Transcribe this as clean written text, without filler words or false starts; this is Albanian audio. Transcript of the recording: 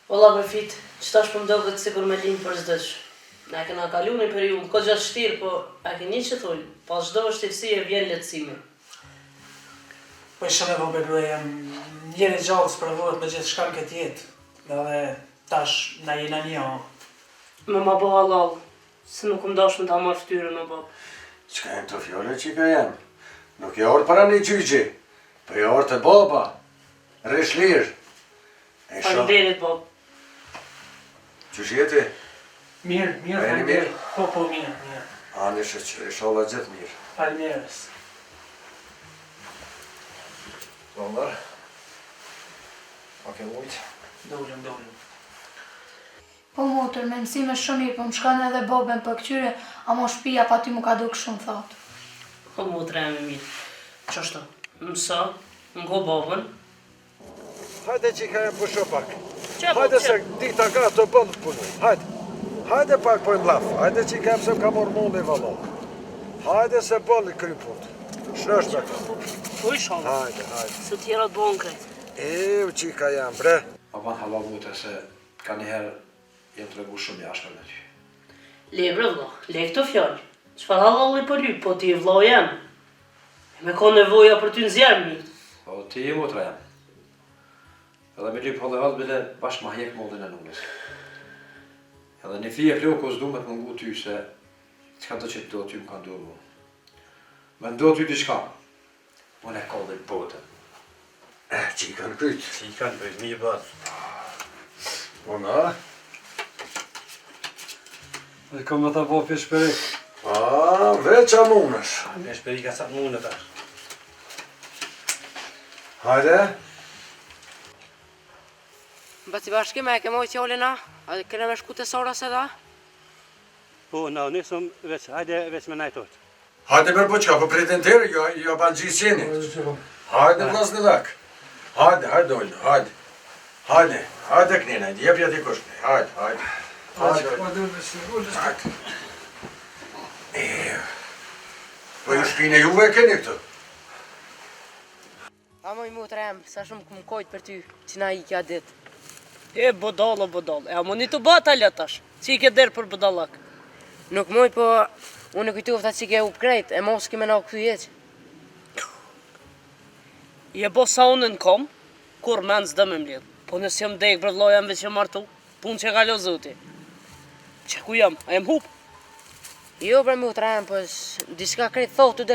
Valla për fit, qëta është për mdo këtë sikur me linë për zdëq. Ne kena kalu një periud, ko gjatë shtirë, po e ke një që thull, pas çdo vështirësi e vjen lehtësimi. Po i shumë e vogël jam njeri gjallë sprovohet me gjithë shka në këtë jetë. Dhe tash na jena një o. Me ma bo halal, se nuk më dash me ta marrë ftyrën o bab. Qka e të fjole që ka jam? Nuk e orë para një gjyqi, po e orë të baba. Resh lirë. Faleminderit bab. Qysh jeti? Mirë, faleminderit. Po, mirë. Ani sholla gjithë mirë. Faleminderit. Zondar? A ke mujtë? Dollëm. Po motër, me mësime shumë mirë, po më shkon edhe boben për këtyre, ama shtëpia pa ty mu ka duk shumë thatë. Po motra e me mirë. Qashtu, mësa, ngo babën. Hajde që i ka e pusho pak. Qa po, Hajde se dita ka të bëndë punu. Hajde pak po e mlaf. Hajde që i ka pëse ka morë mundi valon. Hajde se bëllë i kry punë. Shësh me ka. Po i shalë. Hajde. Se tjera të bënë kretë. Që i ka jam, bre. A ban halal mute se ka njëherë jem të regu shumë jashme me që. Le bre vla, le këto fjallë. Qfar halal i për lypë, po ti i vla jam. Me ka nevoja për ty në zjermi. Po ti i motra jam. Edhe me lypë halal bile bashkë ma hjek mollin e nunës. Edhe një fije flokos du me të mungu ty se qka të që do ty më ka ndohu. Me ndohu ty diçka. Unë e kodhe botën. Që i kanë pyt. Si i kanë bëjt, mi i bëtë. Ona? Dhe kom me ta po për shperik. Veç a munësh. Me shperi ka sa të mundë tash. Hajde. Bëci bashkime e ke mojë qolina, a kene me shku të sora se da? Po, na, nisëm veç, hajde veç me najtot. Hajde mërë po qka, po pretendere, jo ban gjithë qeni. Hajde vlas në dak. Hajde dojnë, hajde knina, jep jati kushni, hajde. Po ju shpine juve e keni këtu? A moj mu të rem, sa shumë këmë kojtë për ty, që na i kja dit. E bodalo, e a moni të bata letash, që i ke derë për bodalak. Nuk moj, po unë e kujtufta që ke up krejt, e mos kime na këtu jeq. Je bo sa unë në kom, kur men s'dë me mlidh. Po nësë jam dek për vlojam veç e martu, pun që ka lo zoti. Që ku jam, a jem hup? Jo, bre mu të rem, po diska krejt thotë